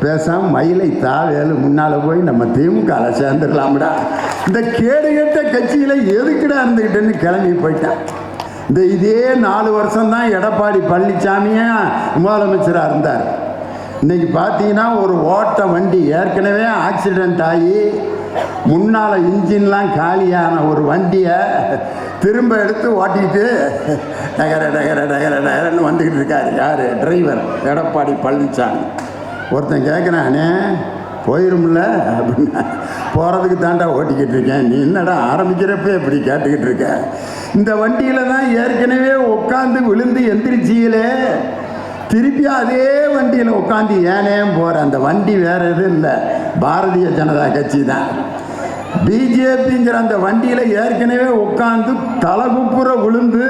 பேசாமல் மயிலை தாவேலு முன்னால் போய் நம்ம திமுகவில் சேர்ந்துடலாம்டா, இந்த கேடுகட்ட கட்சியில் எதுக்குடா இருந்துக்கிட்டேன்னு கிளம்பி போயிட்டேன். இதே 4 வருஷம்தான் எடப்பாடி பழனிசாமியே முதலமைச்சராக இருந்தார். இன்றைக்கி பார்த்தீங்கன்னா ஒரு ஓட்ட வண்டி ஏற்கனவே ஆக்சிடெண்ட் ஆகி முன்னால் இன்ஜின்லாம் காலியான ஒரு வண்டியை திரும்ப எடுத்து ஓட்டிக்கிட்டு டகர டகர டகர டகரன்னு வந்துக்கிட்டு இருக்காரு. யார்? டிரைவர் எடப்பாடி பழனிசாமி. ஒருத்தன் கேட்குறானே போயிரும்ல அப்படின்னா, போகிறதுக்கு தாண்டா ஓட்டிக்கிட்டு இருக்கேன், நீ என்னடா ஆரம்பிக்கிறப்ப இப்படி கேட்டுக்கிட்டு இருக்க? இந்த வண்டியில் தான் ஏற்கனவே உட்காந்து விழுந்து எந்திரிச்சியிலே திருப்பி அதே வண்டியில் உட்காந்து ஏனே போகிற. அந்த வண்டி வேறு எதுவும் இல்லை, பாரதிய ஜனதா கட்சி தான். பிஜேபிங்கிற அந்த வண்டியில் ஏற்கனவே உட்காந்து தலைகுப்புற விழுந்து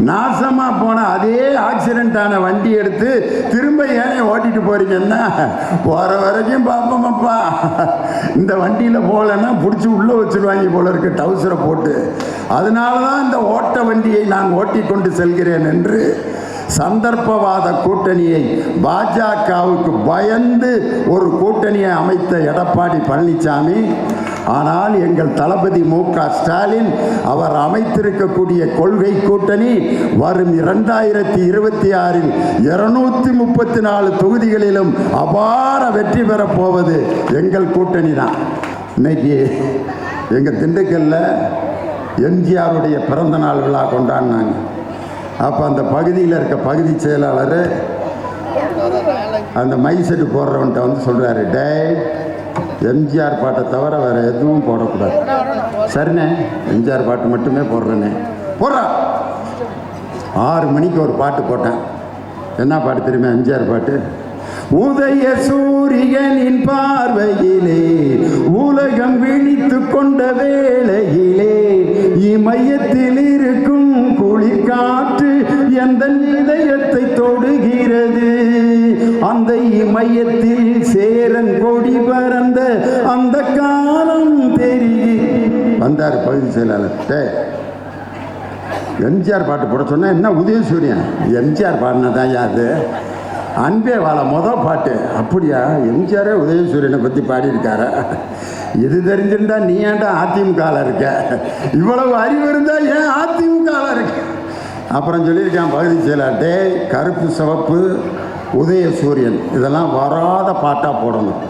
நாசமாக போன அதே ஆக்சிடென்ட் ஆன வண்டி எடுத்து திரும்ப ஏனே ஓட்டிட்டு போறீங்கன்னா, போகிற வரைக்கும் பார்ப்போமப்பா, இந்த வண்டியில் போகலன்னா பிடிச்சி உள்ளே வச்சுருவாங்க போல இருக்கு டவுசரை போட்டு. அதனால தான் இந்த ஓட்ட வண்டியை நான் ஓட்டி கொண்டு செல்கிறேன் என்று சந்தர்ப்பவாத கூட்டணியை, பாஜகவுக்கு பயந்து ஒரு கூட்டணியை அமைத்த எடப்பாடி பழனிசாமி, ஆனால் எங்கள் தளபதி மு.க. ஸ்டாலின் அவர் அமைத்திருக்கக்கூடிய கொள்கை கூட்டணி வரும் 2026இல் 234 தொகுதிகளிலும் அபார வெற்றி பெறப் போவது எங்கள் கூட்டணி தான். இன்னைக்கு எங்கள் திண்டுக்கல்ல எம்ஜிஆருடைய பிறந்தநாள் விழா கொண்டாடினாங்க. அப்போ அந்த பகுதியில் இருக்க பகுதி செயலாளர் அந்த மைசெட்டு போடுறவன்ட்ட வந்து சொல்கிறாரு, டே எம்ஜிஆர் பாட்டை தவிர வேறு எதுவும் போடக்கூடாது. சரிண்ணே, எம்ஜிஆர் பாட்டு மட்டுமே போடுறேண்ணே. போடுறா. 6 மணிக்கு ஒரு பாட்டு போட்டேன். என்ன பாட்டு தெரியுமா? எம்ஜிஆர் பாட்டு. உதய சூரியனின் பார்வையிலே உலகம் விழித்து கொண்ட வேளையிலே இமயத்தில் இருக்கும் குளிர்காற்று எந்த இதயத்தை தொடுகிறது, அந்த இமயத்தில் சேரன் கொடி பறந்த அந்த காலம் தெரிகிறது. வந்தார் பகுதி செயலாளர். எம்ஜிஆர் பாட்டு போட சொன்னா என்ன உதயசூரியன்? எம்ஜிஆர் பாடினதான் அது அன்பே வாழ மொதல் பாட்டு. அப்படியா? எம்ஜிஆரே உதயசூரியனை பற்றி பாடியிருக்காரு. இது தெரிஞ்சிருந்தா நீ ஏன்டா அதிமுகவில் இருக்க? இவ்வளவு அறிவு இருந்தால் ஏன் அதிமுகவில் இருக்க? அப்புறம் சொல்லியிருக்கான் பகுதி செயலாட்டே, கருப்பு சிவப்பு உதயசூரியன் இதெல்லாம் வராத பாட்டாக போடணும்,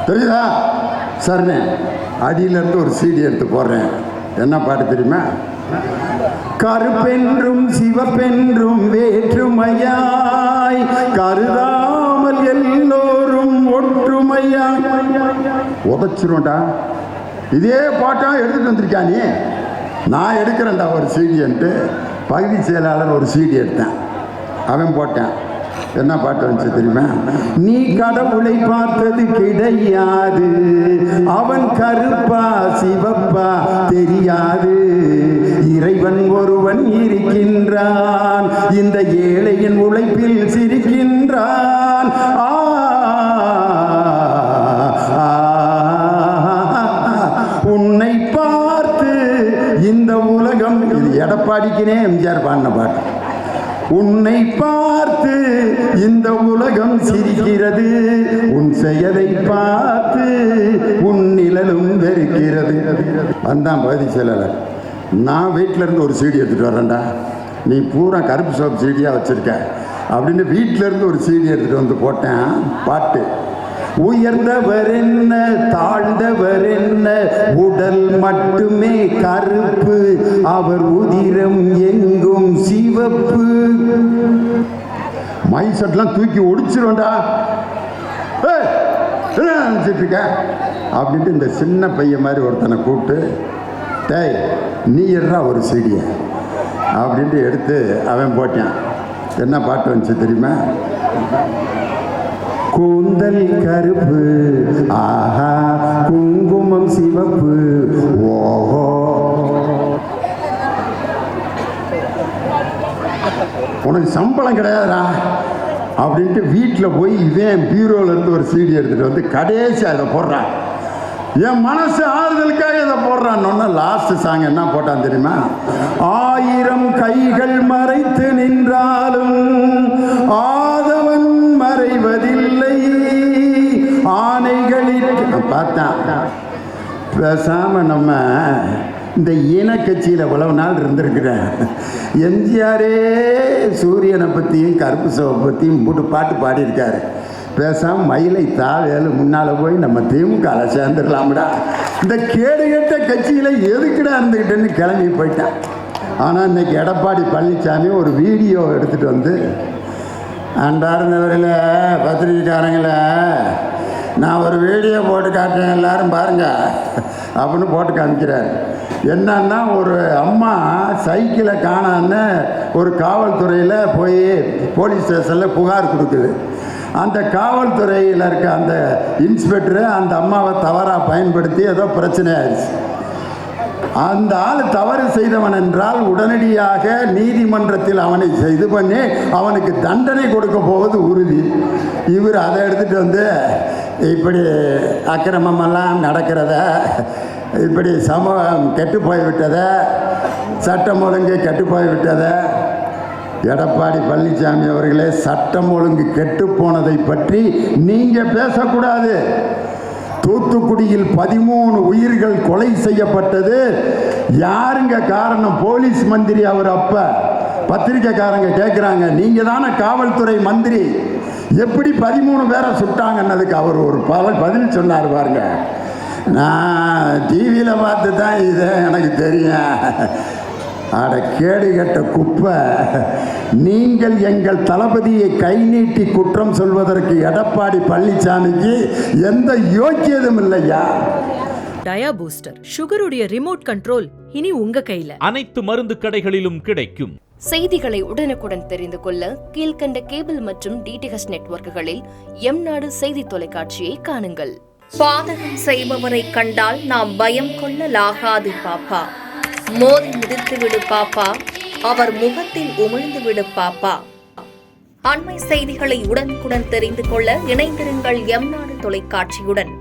தெரியுதா? சரிண்ணே, அடியிலேருந்து ஒரு சீடி எடுத்து போடுறேன். என்ன பாட்டு தெரியுமா? கருப்பென்றும் சிவப்பென்றும் வேற்றுமையாய் கருதாமல் எல்லோரும் ஒற்றுமையாய். உதச்சிரும்டா. இதே பாட்டா எடுத்துட்டு வந்திருக்கானே. நான் எடுக்கிறேன்டா ஒரு சீடின்ட்டு பகுதி செயலாளர் ஒரு சீடி எடுத்தேன். அவன் போட்டேன். என்ன பாட்டு வந்துச்சு தெரியுமா? நீ கடவுளை பார்த்தது கிடையாது, அவன் கருப்பா சிவப்பா தெரியாது, இறைவன் ஒருவன் இருக்கின்றான், இந்த ஏழையின் உழைப்பில் சிரிக்கின்றான். உன்னை பார்த்து இந்த உலகம். இது எடப்பாடிக்குனே எம்ஜிஆர் பாடின பாட்டு. உன்னை பார்த்து இந்த உலகம் சிரிக்கிறது, உன் செயலை பார்த்து உன் நிழலும் வெறுக்கிறது. வந்தான் பகுதி செயலாளர். நான் வீட்டில் இருந்து ஒரு சீடி எடுத்துகிட்டு வரேன்டா, நீ பூரா கருப்பு சோப்பு சீடியாக வச்சுருக்க அப்படின்னு வீட்டிலேருந்து ஒரு சீடி எடுத்துகிட்டு வந்து போட்டேன். பாட்டு. உயர்ந்தவர் என்ன தாழ்ந்தவர் என்ன, உடல் மட்டுமே கருப்பு, அவர் உதிரம் எங்கும் சிவப்பு. மைசெட்லாம் தூக்கி ஒடிச்சிருவேண்டா, என்ன நினச்சிட்டு இருக்க அப்படின்ட்டு இந்த சின்ன பையன் மாதிரி ஒருத்தனை கூப்பிட்டு, டேய் நீ எடுறா ஒரு சீடியை அப்படின்ட்டு எடுத்து அவன் போட்டான். என்ன பாட்டு வந்துச்சு தெரியுமா? கூந்தல் கருப்பு, ஆஹா குங்குமம் சிவப்பு, ஓஹோ. உனக்கு சம்பளம் கிடையாதுடா அப்படின்ட்டு வீட்டில் போய் இவன் பீரோலேருந்து ஒரு சீடி எடுத்துகிட்டு வந்து கடைசி அதை போடுறான். என் மனசு ஆறுதலுக்காக இதை போடுறான்னு லாஸ்ட் சாங் என்ன போட்டான் தெரியுமா? 1000 கைகள் மறைத்து நின்றாலும் ஆதவன் மறைவதில்லை, பார்த்தான். பேசாமல் நம்ம இந்த இனக்கட்சியில் இவ்வளவு நாள் இருந்திருக்கிறேன். எம்ஜிஆரே சூரியனை பற்றியும் கருப்பு சோவை பற்றியும் போட்டு பாட்டு பாடியிருக்காரு. பேசாமல் மயிலை தாவேலு முன்னால் போய் நம்ம திமுகவில் சேர்ந்துடலாம்டா, இந்த கேடுகட்ட கட்சியில் எதுக்குடா இருந்துக்கிட்டேன்னு கிளம்பி போயிட்டான். ஆனால் இன்னைக்கு எடப்பாடி பழனிசாமி ஒரு வீடியோ எடுத்துகிட்டு வந்து, அன்றார்ந்தவரில் பத்திரிகைக்காரங்கள நான் ஒரு வீடியோ போட்டு காட்டுறேன் எல்லாரும் பாருங்க அப்படின்னு போட்டு காமிக்கிறார். என்னன்னா, ஒரு அம்மா சைக்கிளை காணான்னு ஒரு காவல்துறையில் போய் போலீஸ் ஸ்டேஷனில் புகார் கொடுக்குது. அந்த காவல்துறையில் இருக்க அந்த இன்ஸ்பெக்டரு அந்த அம்மாவை தவறாக பயன்படுத்தி ஏதோ பிரச்சனை ஆயிடுச்சு. அந்த ஆள் தவறு செய்தவன் என்றால் உடனடியாக நீதிமன்றத்தில் அவனை இது பண்ணி அவனுக்கு தண்டனை கொடுக்க போவது உறுதி. இவர் அதை எடுத்துகிட்டு வந்து இப்படி அக்கிரமமெல்லாம் நடக்கிறத, இப்படி சமூகம் கெட்டு போய்விட்டத, சட்டம் ஒழுங்கு கெட்டு போய்விட்டத. எடப்பாடி பழனிசாமி அவர்களே, சட்டம் ஒழுங்கு கெட்டு போனதை பற்றி நீங்கள் பேசக்கூடாது. தூத்துக்குடியில் 13 உயிர்கள் கொலை செய்யப்பட்டது யாருங்க காரணம்? போலீஸ் மந்திரி அவர். அப்ப பத்திரிக்கைக்காரங்க கேட்குறாங்க, நீங்கள் தானே காவல்துறை மந்திரி, எப்படி 13 பேரை சுட்டாங்கன்னதுக்கு அவர் ஒரு பதில் சொன்னார் பாருங்க. நான் டிவியில் பார்த்து தான் இது எனக்கு தெரியும். அட கேடு கெட்ட குப்பை, நீங்கள் எங்கள் தளபதியை கை நீட்டி குற்றம் சொல்வதற்கு எடப்பாடி பழனிசாமிக்கு எந்த யோக்கியதும் இல்லையா? டயா பூஸ்டர் சுகருடைய ரிமோட் கண்ட்ரோல் இனி உங்க கையில. அனைத்து மருந்து கடைகளிலும் கிடைக்கும். செய்திகளை உடனுக்குடன் தெரிந்து கொள்ள கீழ்கண்ட கேபிள் மற்றும் டிடிஎச் நெட்வொர்க்குகளில் எம்நாடு செய்தி தொலைக்காட்சியை காணுங்கள். பாதகம் செய்பவரை கண்டால் நாம் பயம் கொள்ளலாகாது பாப்பா. மோதி மிதித்து விடு பாப்பா, அவர் முகத்தில் உமிழ்ந்து விடு பாப்பா. அண்மை செய்திகளை உடனுக்குடன் தெரிந்து கொள்ள இணைந்திருங்கள் எம்நாடு தொலைக்காட்சியுடன்.